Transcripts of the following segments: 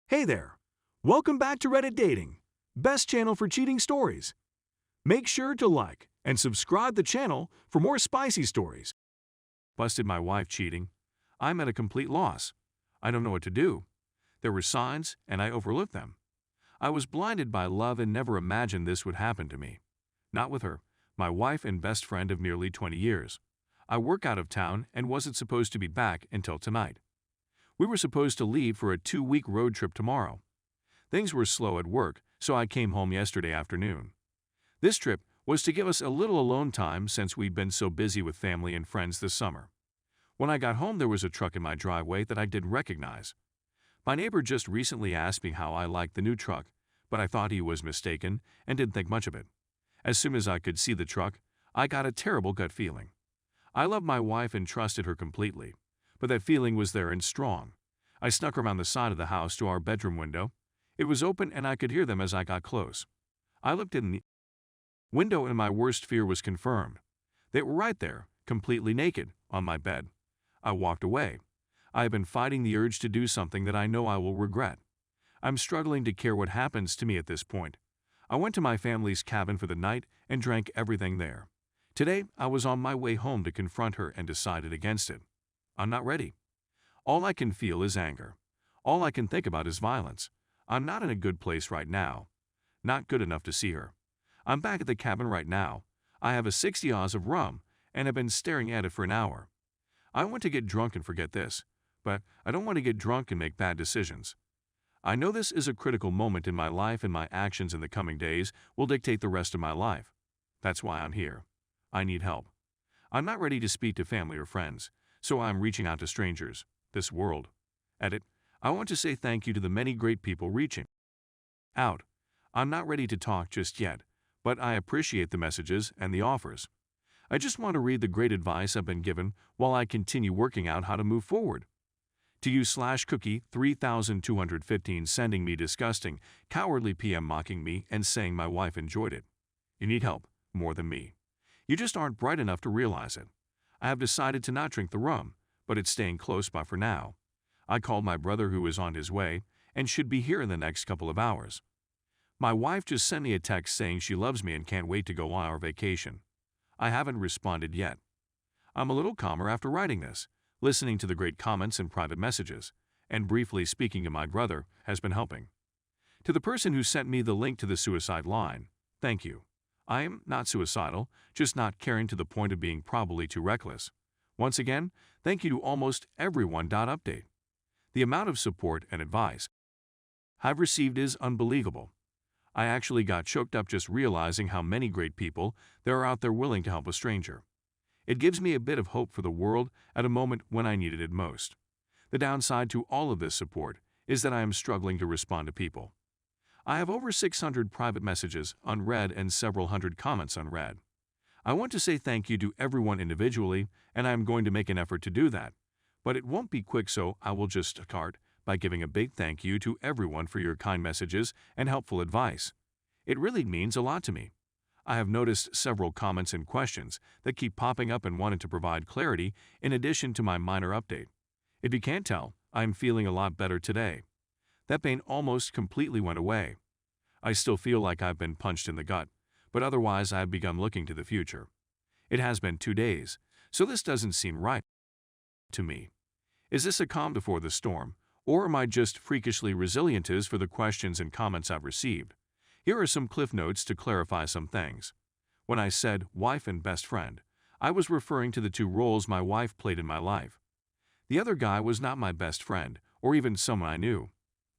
Hey there! Welcome back to Reddit Dating, best channel for cheating stories. Make sure to like and subscribe the channel for more spicy stories. Busted my wife cheating. I'm at a complete loss. I don't know what to do. There were signs, and I overlooked them. I was blinded by love and never imagined this would happen to me. Not with her, my wife and best friend of nearly 20 years. I work out of town and wasn't supposed to be back until tonight. We were supposed to leave for a 2-week road trip tomorrow. Things were slow at work, so I came home yesterday afternoon. This trip was to give us a little alone time since we'd been so busy with family and friends this summer. When I got home, there was a truck in my driveway that I didn't recognize. My neighbor just recently asked me how I liked the new truck, but I thought he was mistaken and didn't think much of it. As soon as I could see the truck, I got a terrible gut feeling. I love my wife and trusted her completely, but that feeling was there and strong. I snuck around the side of the house to our bedroom window. It was open and I could hear them as I got close. I looked in the window and my worst fear was confirmed. They were right there, completely naked, on my bed. I walked away. I have been fighting the urge to do something that I know I will regret. I'm struggling to care what happens to me at this point. I went to my family's cabin for the night and drank everything there. Today, I was on my way home to confront her and decided against it. I'm not ready. All I can feel is anger. All I can think about is violence. I'm not in a good place right now. Not good enough to see her. I'm back at the cabin right now. I have a 60 oz of rum and have been staring at it for an hour. I want to get drunk and forget this, but I don't want to get drunk and make bad decisions. I know this is a critical moment in my life and my actions in the coming days will dictate the rest of my life. That's why I'm here. I need help. I'm not ready to speak to family or friends, so I'm reaching out to strangers, this world. Edit. I want to say thank you to the many great people reaching out. I'm not ready to talk just yet, but I appreciate the messages and the offers. I just want to read the great advice I've been given while I continue working out how to move forward. To you /cookie 3215 sending me disgusting, cowardly PM mocking me and saying my wife enjoyed it. You need help, more than me. You just aren't bright enough to realize it. I have decided to not drink the rum, but it's staying close by for now. I called my brother who is on his way and should be here in the next couple of hours. My wife just sent me a text saying she loves me and can't wait to go on our vacation. I haven't responded yet. I'm a little calmer after writing this. Listening to the great comments and private messages, and briefly speaking to my brother has been helping. To the person who sent me the link to the suicide line, thank you. I am not suicidal, just not caring to the point of being probably too reckless. Once again, thank you to almost everyone. Update. The amount of support and advice I've received is unbelievable. I actually got choked up just realizing how many great people there are out there willing to help a stranger. It gives me a bit of hope for the world at a moment when I needed it most. The downside to all of this support is that I am struggling to respond to people. I have over 600 private messages unread and several hundred comments unread. I want to say thank you to everyone individually, and I am going to make an effort to do that. But it won't be quick, so I will just start by giving a big thank you to everyone for your kind messages and helpful advice. It really means a lot to me. I have noticed several comments and questions that keep popping up and wanted to provide clarity in addition to my minor update. If you can't tell, I am feeling a lot better today. That pain almost completely went away. I still feel like I've been punched in the gut, but otherwise I have begun looking to the future. It has been 2 days, so this doesn't seem right to me. Is this a calm before the storm, or am I just freakishly resilient as for the questions and comments I've received? Here are some cliff notes to clarify some things. When I said wife and best friend, I was referring to the 2 roles my wife played in my life. The other guy was not my best friend, or even someone I knew.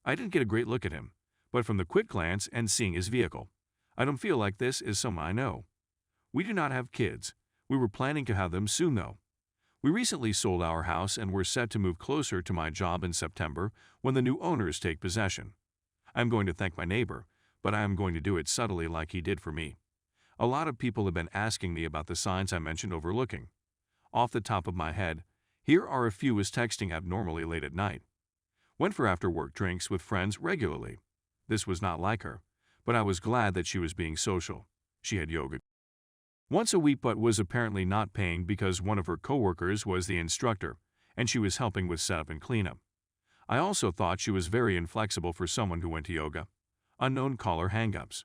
I didn't get a great look at him, but from the quick glance and seeing his vehicle, I don't feel like this is someone I know. We do not have kids. We were planning to have them soon though. We recently sold our house and were set to move closer to my job in September when the new owners take possession. I'm going to thank my neighbor, but I am going to do it subtly like he did for me. A lot of people have been asking me about the signs I mentioned overlooking. Off the top of my head, here are a few. Is texting abnormally late at night. Went for after-work drinks with friends regularly. This was not like her, but I was glad that she was being social. She had yoga once a week but was apparently not paying because one of her coworkers was the instructor, and she was helping with setup and cleanup. I also thought she was very inflexible for someone who went to yoga. Unknown caller hangups.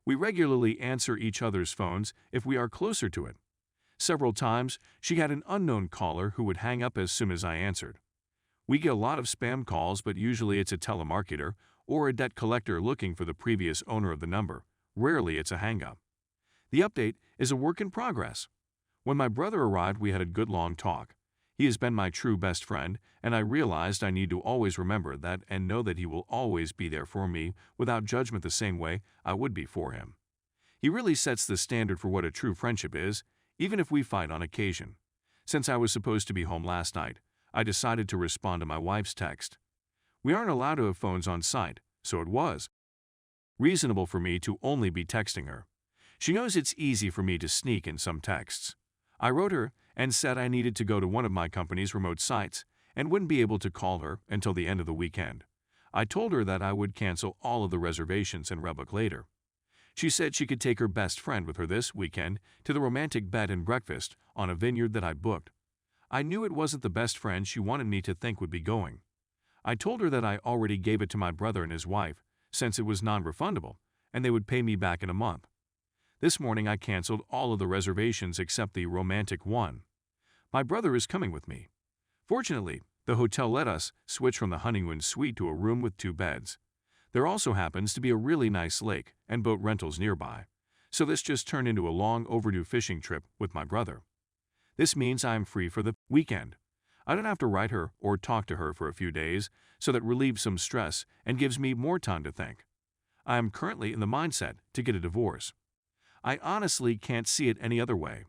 We regularly answer each other's phones if we are closer to it. Several times, she had an unknown caller who would hang up as soon as I answered. We get a lot of spam calls, but usually it's a telemarketer or a debt collector looking for the previous owner of the number. Rarely it's a hang-up. The update is a work in progress. When my brother arrived, we had a good long talk. He has been my true best friend, and I realized I need to always remember that and know that he will always be there for me without judgment the same way I would be for him. He really sets the standard for what a true friendship is, even if we fight on occasion. Since I was supposed to be home last night, I decided to respond to my wife's text. We aren't allowed to have phones on site, so it was reasonable for me to only be texting her. She knows it's easy for me to sneak in some texts. I wrote her and said I needed to go to one of my company's remote sites and wouldn't be able to call her until the end of the weekend. I told her that I would cancel all of the reservations and rebook later. She said she could take her best friend with her this weekend to the romantic bed and breakfast on a vineyard that I booked. I knew it wasn't the best friend she wanted me to think would be going. I told her that I already gave it to my brother and his wife, since it was non-refundable, and they would pay me back in a month. This morning I canceled all of the reservations except the romantic one. My brother is coming with me. Fortunately, the hotel let us switch from the honeymoon suite to a room with 2 beds. There also happens to be a really nice lake and boat rentals nearby, so this just turned into a long overdue fishing trip with my brother. This means I am free for the weekend. I don't have to write her or talk to her for a few days, so that relieves some stress and gives me more time to think. I am currently in the mindset to get a divorce. I honestly can't see it any other way.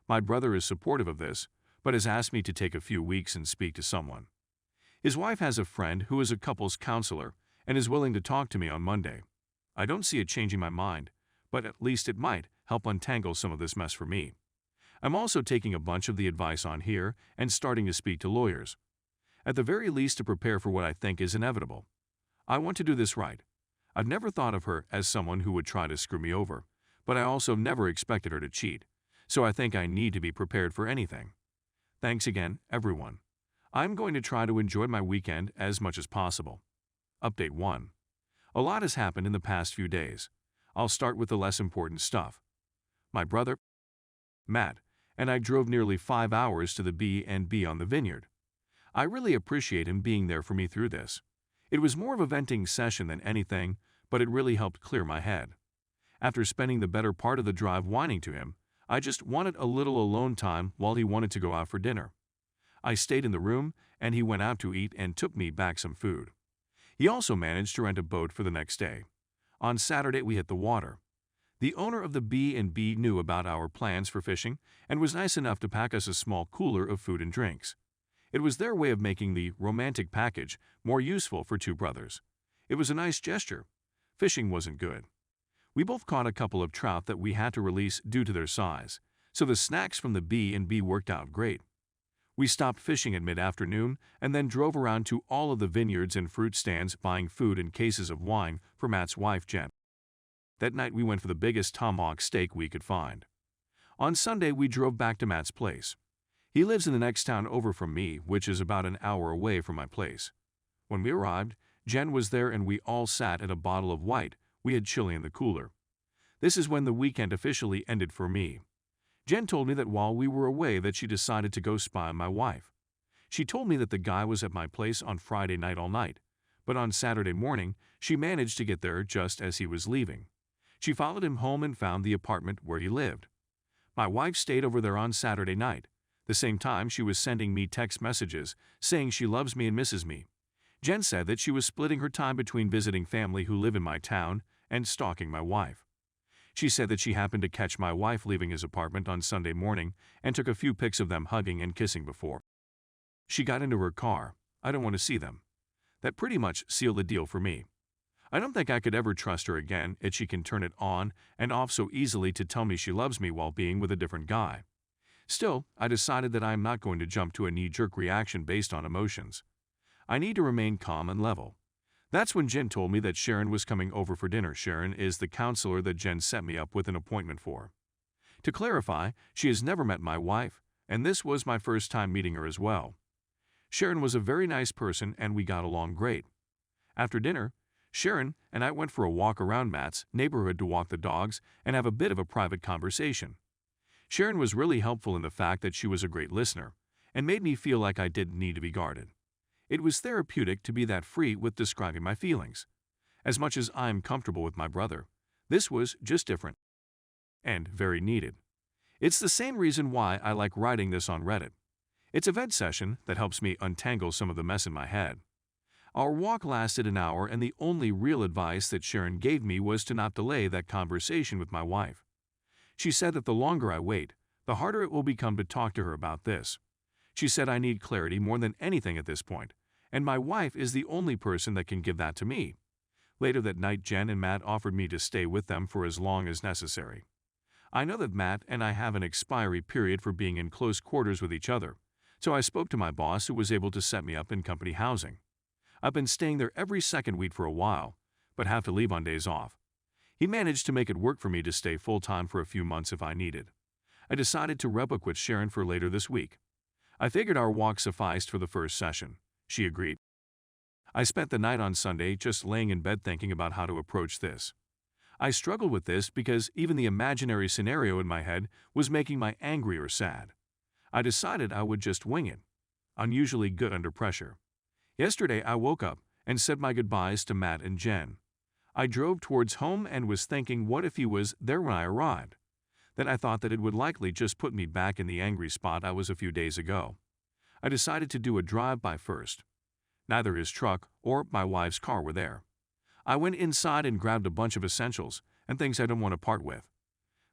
My brother is supportive of this, but has asked me to take a few weeks and speak to someone. His wife has a friend who is a couples counselor and is willing to talk to me on Monday. I don't see it changing my mind, but at least it might help untangle some of this mess for me. I'm also taking a bunch of the advice on here and starting to speak to lawyers. At the very least to prepare for what I think is inevitable. I want to do this right. I've never thought of her as someone who would try to screw me over, but I also never expected her to cheat, so I think I need to be prepared for anything. Thanks again, everyone. I'm going to try to enjoy my weekend as much as possible. Update 1. A lot has happened in the past few days. I'll start with the less important stuff. My brother, Matt, and I drove nearly 5 hours to the B&B on the vineyard. I really appreciate him being there for me through this. It was more of a venting session than anything, but it really helped clear my head. After spending the better part of the drive whining to him, I just wanted a little alone time while he wanted to go out for dinner. I stayed in the room, and he went out to eat and took me back some food. He also managed to rent a boat for the next day. On Saturday, we hit the water. The owner of the B&B knew about our plans for fishing and was nice enough to pack us a small cooler of food and drinks. It was their way of making the romantic package more useful for 2 brothers. It was a nice gesture. Fishing wasn't good. We both caught a couple of trout that we had to release due to their size, so the snacks from the B&B worked out great. We stopped fishing at mid-afternoon and then drove around to all of the vineyards and fruit stands buying food and cases of wine for Matt's wife, Jen. That night we went for the biggest tomahawk steak we could find. On Sunday we drove back to Matt's place. He lives in the next town over from me, which is about an hour away from my place. When we arrived, Jen was there and we all sat at a bottle of white we had chili in the cooler. This is when the weekend officially ended for me. Jen told me that while we were away that she decided to go spy on my wife. She told me that the guy was at my place on Friday night all night, but on Saturday morning she managed to get there just as he was leaving. She followed him home and found the apartment where he lived. My wife stayed over there on Saturday night. The same time she was sending me text messages saying she loves me and misses me. Jen said that she was splitting her time between visiting family who live in my town and stalking my wife. She said that she happened to catch my wife leaving his apartment on Sunday morning and took a few pics of them hugging and kissing before she got into her car. I don't want to see them. That pretty much sealed the deal for me. I don't think I could ever trust her again if she can turn it on and off so easily to tell me she loves me while being with a different guy. Still, I decided that I am not going to jump to a knee-jerk reaction based on emotions. I need to remain calm and level. That's when Jen told me that Sharon was coming over for dinner. Sharon is the counselor that Jen set me up with an appointment for. To clarify, she has never met my wife, and this was my first time meeting her as well. Sharon was a very nice person and we got along great. After dinner, Sharon and I went for a walk around Matt's neighborhood to walk the dogs and have a bit of a private conversation. Sharon was really helpful in the fact that she was a great listener and made me feel like I didn't need to be guarded. It was therapeutic to be that free with describing my feelings. As much as I'm comfortable with my brother, this was just different and very needed. It's the same reason why I like writing this on Reddit. It's a vent session that helps me untangle some of the mess in my head. Our walk lasted an hour and the only real advice that Sharon gave me was to not delay that conversation with my wife. She said that the longer I wait, the harder it will become to talk to her about this. She said I need clarity more than anything at this point, and my wife is the only person that can give that to me. Later that night, Jen and Matt offered me to stay with them for as long as necessary. I know that Matt and I have an expiry period for being in close quarters with each other, so I spoke to my boss who was able to set me up in company housing. I've been staying there every second week for a while, but have to leave on days off. He managed to make it work for me to stay full-time for a few months if I needed. I decided to rebook with Sharon for later this week. I figured our walk sufficed for the first session. She agreed. I spent the night on Sunday just laying in bed thinking about how to approach this. I struggled with this because even the imaginary scenario in my head was making me angry or sad. I decided I would just wing it. Unusually good under pressure. Yesterday I woke up and said my goodbyes to Matt and Jen. I drove towards home and was thinking what if he was there when I arrived. Then I thought that it would likely just put me back in the angry spot I was a few days ago. I decided to do a drive-by first. Neither his truck or my wife's car were there. I went inside and grabbed a bunch of essentials and things I don't want to part with.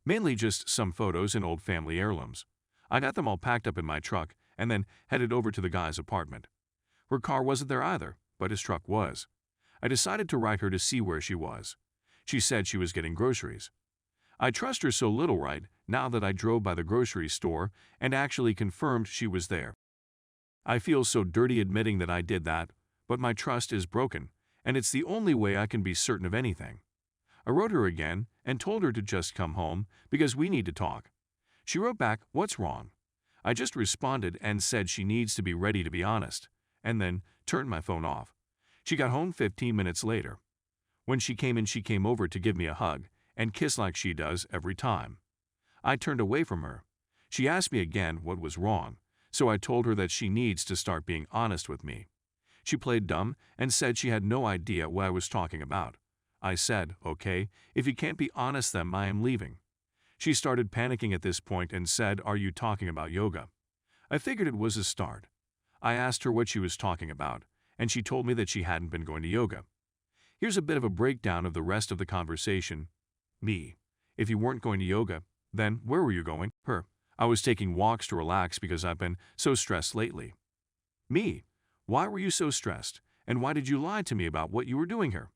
Mainly just some photos and old family heirlooms. I got them all packed up in my truck and then headed over to the guy's apartment. Her car wasn't there either, but his truck was. I decided to write her to see where she was. She said she was getting groceries. I trust her so little right now that I drove by the grocery store and actually confirmed she was there. I feel so dirty admitting that I did that, but my trust is broken, and it's the only way I can be certain of anything. I wrote her again and told her to just come home because we need to talk. She wrote back, "What's wrong?" I just responded and said she needs to be ready to be honest, and then turned my phone off. She got home 15 minutes later. When she came in, she came over to give me a hug and kiss like she does every time. I turned away from her. She asked me again what was wrong, so I told her that she needs to start being honest with me. She played dumb and said she had no idea what I was talking about. I said, "Okay, if you can't be honest then I am leaving." She started panicking at this point and said, "Are you talking about yoga?" I figured it was a start. I asked her what she was talking about, and she told me that she hadn't been going to yoga. Here's a bit of a breakdown of the rest of the conversation. Me: "If you weren't going to yoga, then where were you going?" Her: "I was taking walks to relax because I've been so stressed lately." Me: "Why were you so stressed, and why did you lie to me about what you were doing here?"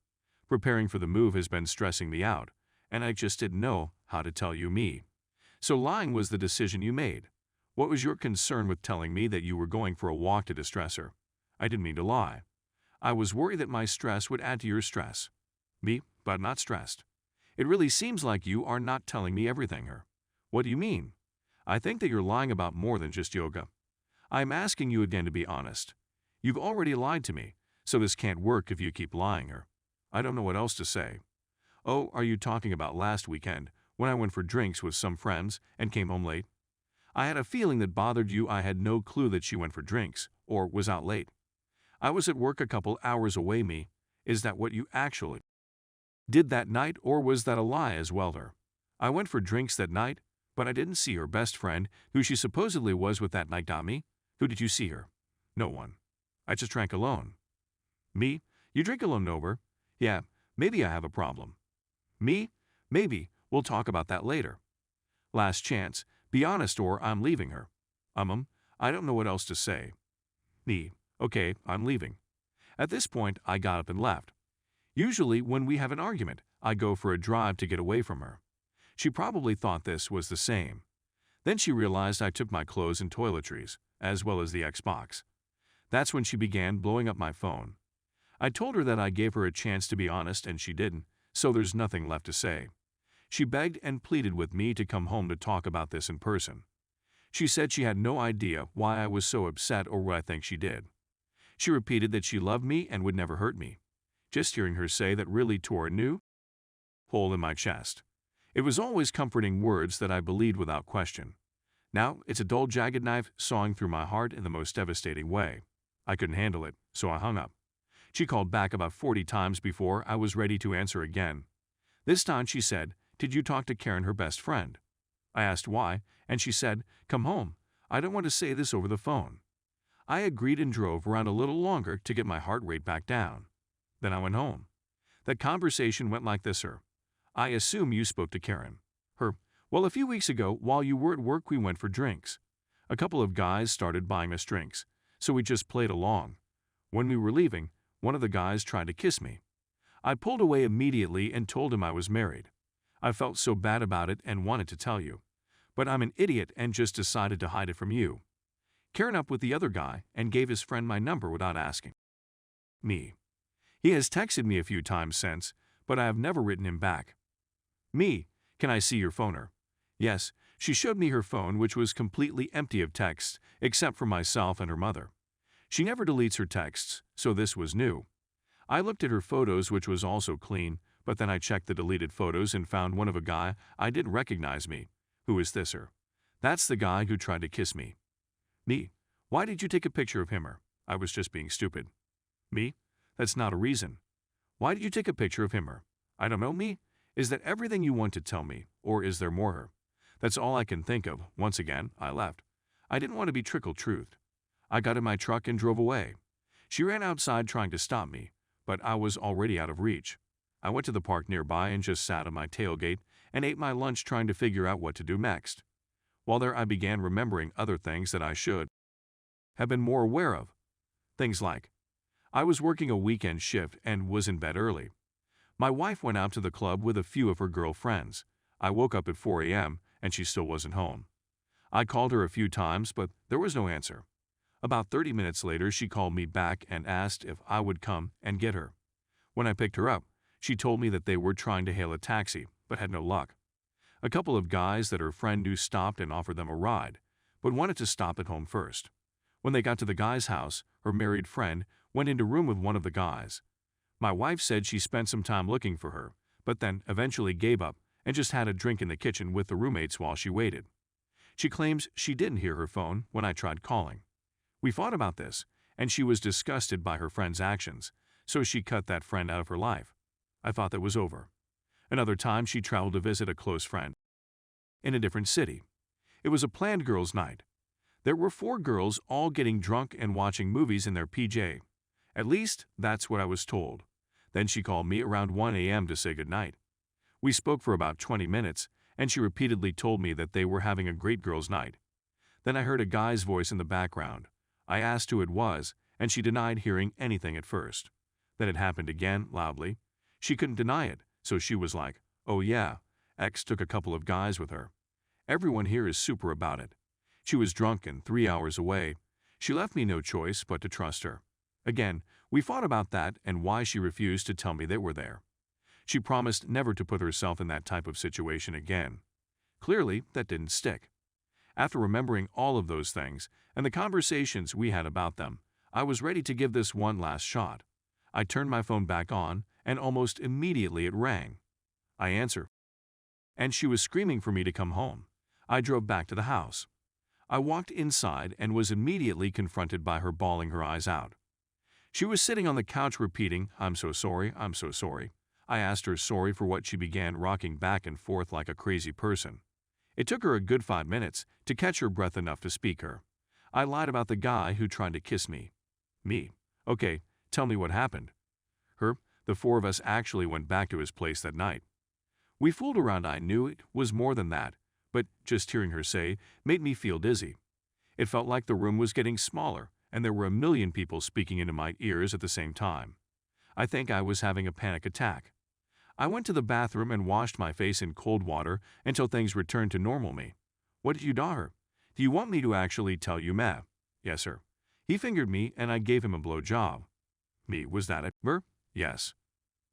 Preparing for the move has been stressing me out, and I just didn't know how to tell you. Me: "So lying was the decision you made. What was your concern with telling me that you were going for a walk to distress her?" I didn't mean to lie. I was worried that my stress would add to your stress. Me: "But not stressed." It really seems like you are not telling me everything. Her: "What do you mean?" I think that you're lying about more than just yoga. I'm asking you again to be honest. You've already lied to me, so this can't work if you keep lying. Her: "I don't know what else to say." Oh, are you talking about last weekend when I went for drinks with some friends and came home late? I had a feeling that bothered you. I had no clue that she went for drinks or was out late. I was at work a couple hours away. Me: "Is that what you actually did that night, or was that a lie as well?" Her: "I went for drinks that night, but I didn't see her best friend, who she supposedly was with that night." Me: "Who did you see her?" "No one. I just drank alone." Me: "You drink alone over?" "Yeah, maybe I have a problem." Me: "Maybe. We'll talk about that later." Last chance. Be honest or I'm leaving. Her: I don't know what else to say." Me: "Okay, I'm leaving." At this point, I got up and left. Usually, when we have an argument, I go for a drive to get away from her. She probably thought this was the same. Then she realized I took my clothes and toiletries, as well as the Xbox. That's when she began blowing up my phone. I told her that I gave her a chance to be honest and she didn't, so there's nothing left to say. She begged and pleaded with me to come home to talk about this in person. She said she had no idea why I was so upset or what I think she did. She repeated that she loved me and would never hurt me. Just hearing her say that really tore a new hole in my chest. It was always comforting words that I believed without question. Now it's a dull, jagged knife sawing through my heart in the most devastating way. I couldn't handle it, so I hung up. She called back about 40 times before I was ready to answer again. This time she said, "Did you talk to Karen, her best friend?" I asked why, and she said, "Come home. I don't want to say this over the phone." I agreed and drove around a little longer to get my heart rate back down. Then I went home. That conversation went like this, "Sir, I assume you spoke to Karen." Her, "Well, a few weeks ago, while you were at work, we went for drinks. A couple of guys started buying us drinks, so we just played along. When we were leaving, one of the guys tried to kiss me. I pulled away immediately and told him I was married. I felt so bad about it and wanted to tell you, but I'm an idiot and just decided to hide it from you. Karen up with the other guy and gave his friend my number without asking me. He has texted me a few times since, but I have never written him back. Me, can I see your phoner? Yes, she showed me her phone, which was completely empty of texts, except for myself and her mother. She never deletes her texts, so this was new. I looked at her photos, which was also clean, but then I checked the deleted photos and found one of a guy I didn't recognize me. Who is this, sir? That's the guy who tried to kiss me. Me, why did you take a picture of him, or? I was just being stupid. Me, that's not a reason. Why did you take a picture of him, or? I don't know. Me, is that everything you want to tell me, or is there more, her? That's all I can think of. Once again, I left. I didn't want to be trickle-truthed. I got in my truck and drove away. She ran outside trying to stop me, but I was already out of reach. I went to the park nearby and just sat on my tailgate and ate my lunch trying to figure out what to do next. While there, I began remembering other things that I should have been more aware of. Things like, I was working a weekend shift and was in bed early. My wife went out to the club with a few of her girlfriends. I woke up at 4 a.m. and she still wasn't home. I called her a few times, but there was no answer. About 30 minutes later, she called me back and asked if I would come and get her. When I picked her up, she told me that they were trying to hail a taxi, but had no luck. A couple of guys that her friend knew stopped and offered them a ride, but wanted to stop at home first. When they got to the guy's house, her married friend went into a room with one of the guys. My wife said she spent some time looking for her, but then eventually gave up and just had a drink in the kitchen with the roommates while she waited. She claims she didn't hear her phone when I tried calling. We fought about this, and she was disgusted by her friend's actions, so she cut that friend out of her life. I thought that was over. Another time, she traveled to visit a close friend in a different city. It was a planned girls' night. There were 4 girls all getting drunk and watching movies in their PJ. At least, that's what I was told. Then she called me around 1 a.m. to say goodnight. We spoke for about 20 minutes, and she repeatedly told me that they were having a great girls' night. Then I heard a guy's voice in the background. I asked who it was, and she denied hearing anything at first. Then it happened again, loudly. She couldn't deny it, so she was like, "Oh yeah, X took a couple of guys with her. Everyone here is super about it. She was drunk and 3 hours away. She left me no choice but to trust her." Again, we fought about that and why she refused to tell me they were there. She promised never to put herself in that type of situation again. Clearly, that didn't stick. After remembering all of those things and the conversations we had about them, I was ready to give this one last shot. I turned my phone back on, and almost immediately it rang. I answered, and she was screaming for me to come home. I drove back to the house. I walked inside and was immediately confronted by her bawling her eyes out. She was sitting on the couch repeating, "I'm so sorry, I'm so sorry." I asked her sorry for what. She began rocking back and forth like a crazy person. It took her a good 5 minutes to catch her breath enough to speak her. I lied about the guy who tried to kiss me. Me. Okay, tell me what happened. Her. The 4 of us actually went back to his place that night. We fooled around. I knew it was more than that, but just hearing her say made me feel dizzy. It felt like the room was getting smaller and there were a million people speaking into my ears at the same time. I think I was having a panic attack. I went to the bathroom and washed my face in cold water until things returned to normal me. "What did you do her? Do you want me to actually tell you, ma?" "Yes, sir." He fingered me and I gave him a blow job. Me. Was that it, sir? Yes.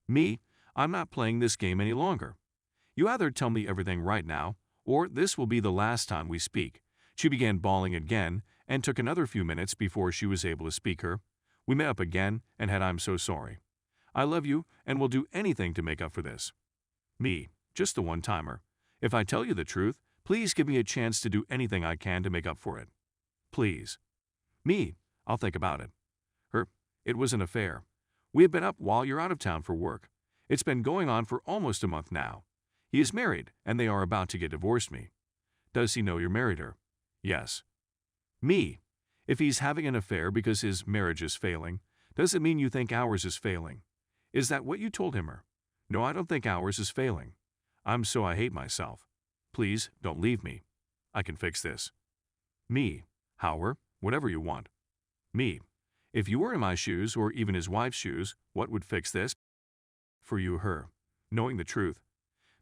Me. I'm not playing this game any longer. You either tell me everything right now, or this will be the last time we speak. She began bawling again and took another few minutes before she was able to speak her. We met up again and had "I'm so sorry. I love you and will do anything to make up for this." Me, just the one-timer. If I tell you the truth, please give me a chance to do anything I can to make up for it. Please. Me, I'll think about it. Her, it was an affair. We have been up while you're out of town for work. It's been going on for almost a month now. He is married and they are about to get divorced. Me. Does he know you're married her? Yes. Me, if he's having an affair because his marriage is failing, does it mean you think ours is failing? Is that what you told him? Her? No, I don't think ours is failing. I hate myself. Please, don't leave me. I can fix this. Me, Howard, whatever you want. Me, if you were in my shoes or even his wife's shoes, what would fix this? For you, her, knowing the truth.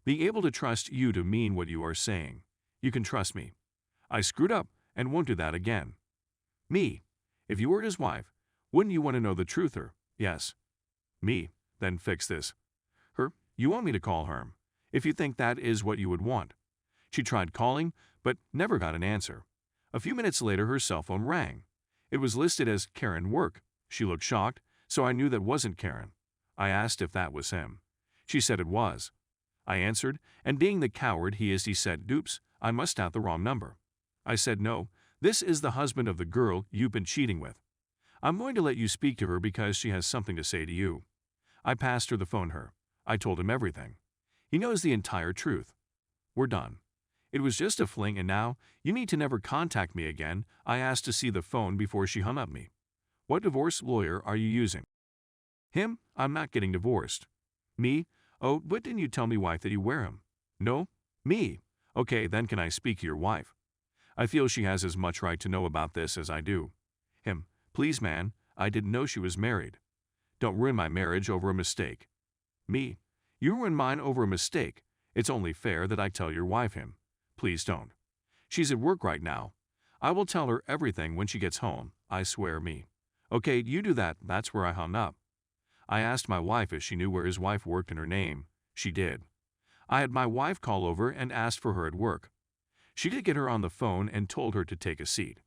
Being able to trust you to mean what you are saying. You can trust me. I screwed up and won't do that again. Me, if you were his wife, wouldn't you want to know the truth? Her? Yes. Me, then fix this. Her, you want me to call her, if you think that is what you would want. She tried calling, but never got an answer. A few minutes later, her cell phone rang. It was listed as Karen Work. She looked shocked, so I knew that wasn't Karen. I asked if that was him. She said it was. I answered, and being the coward he is, he said, "Doops, I must have the wrong number." I said, "No, this is the husband of the girl you've been cheating with. I'm going to let you speak to her because she has something to say to you." I passed her the phone. Her. I told him everything. He knows the entire truth. We're done. It was just a fling and now you need to never contact me again. I asked to see the phone before she hung up me. What divorce lawyer are you using? Him, I'm not getting divorced. Me, oh, but didn't you tell me, wife, that you wear him? No. Me, okay, then can I speak to your wife? I feel she has as much right to know about this as I do. Him, please man, I didn't know she was married. Don't ruin my marriage over a mistake. Me, you ruined mine over a mistake. It's only fair that I tell your wife. Him, please don't. She's at work right now. I will tell her everything when she gets home, I swear. Me. Okay, you do that. That's where I hung up. I asked my wife if she knew where his wife worked in her name. She did. I had my wife call over and asked for her at work. She did get her on the phone and told her to take a seat.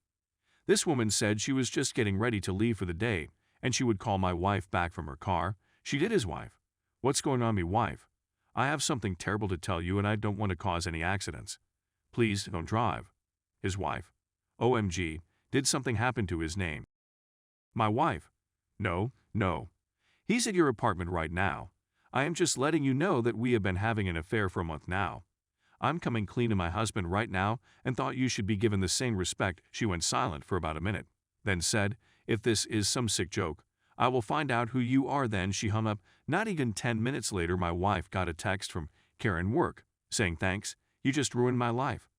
This woman said she was just getting ready to leave for the day and she would call my wife back from her car. She did. His wife. What's going on, me wife? I have something terrible to tell you and I don't want to cause any accidents. Please don't drive. His wife. OMG, did something happen to his name? My wife. No. He's at your apartment right now. I am just letting you know that we have been having an affair for a month now. I'm coming clean to my husband right now and thought you should be given the same respect. She went silent for about a minute, then said, "If this is some sick joke, I will find out who you are." Then she hung up. Not even 10 minutes later, my wife got a text from Karen Work saying, "Thanks, you just ruined my life."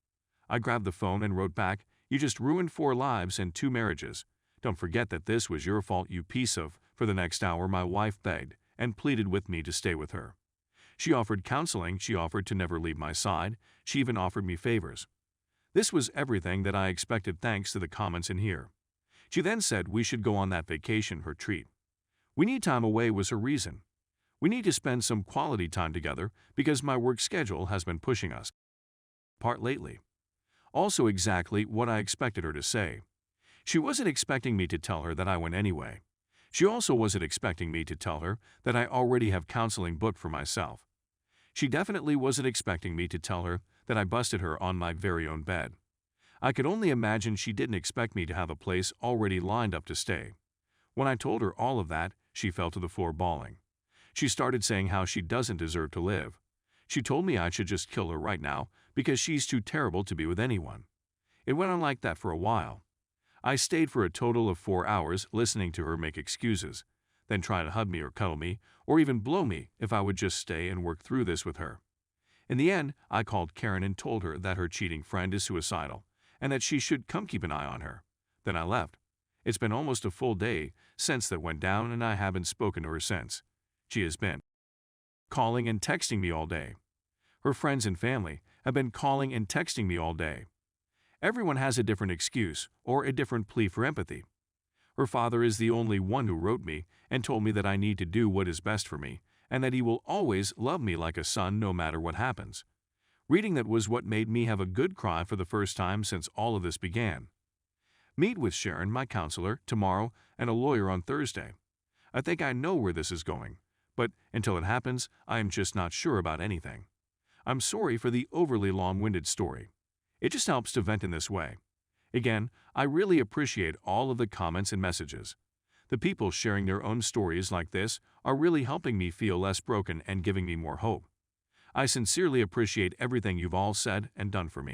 I grabbed the phone and wrote back, "You just ruined 4 lives and 2 marriages. Don't forget that this was your fault, you piece of." For the next hour, my wife begged and pleaded with me to stay with her. She offered counseling, she offered to never leave my side, she even offered me favors. This was everything that I expected thanks to the comments in here. She then said we should go on that vacation, her treat. We need time away was her reason. We need to spend some quality time together because my work schedule has been pushing us apart lately. Also exactly what I expected her to say. She wasn't expecting me to tell her that I went anyway. She also wasn't expecting me to tell her that I already have counseling booked for myself. She definitely wasn't expecting me to tell her that I busted her on my very own bed. I could only imagine she didn't expect me to have a place already lined up to stay. When I told her all of that, she fell to the floor bawling. She started saying how she doesn't deserve to live. She told me I should just kill her right now because she's too terrible to be with anyone. It went on like that for a while. I stayed for a total of 4 hours listening to her make excuses, then try to hug me or cuddle me or even blow me if I would just stay and work through this with her. In the end, I called Karen and told her that her cheating friend is suicidal and that she should come keep an eye on her. Then I left. It's been almost a full day since that went down and I haven't spoken to her since. She has been calling and texting me all day. Her friends and family have been calling and texting me all day. Everyone has a different excuse or a different plea for empathy. Her father is the only one who wrote me and told me that I need to do what is best for me and that he will always love me like a son no matter what happens. Reading that was what made me have a good cry for the first time since all of this began. Meet with Sharon, my counselor, tomorrow and a lawyer on Thursday. I think I know where this is going, but until it happens, I am just not sure about anything. I'm sorry for the overly long-winded story. It just helps to vent in this way. Again, I really appreciate all of the comments and messages. The people sharing their own stories like this are really helping me feel less broken and giving me more hope. I sincerely appreciate everything you've all said and done for me.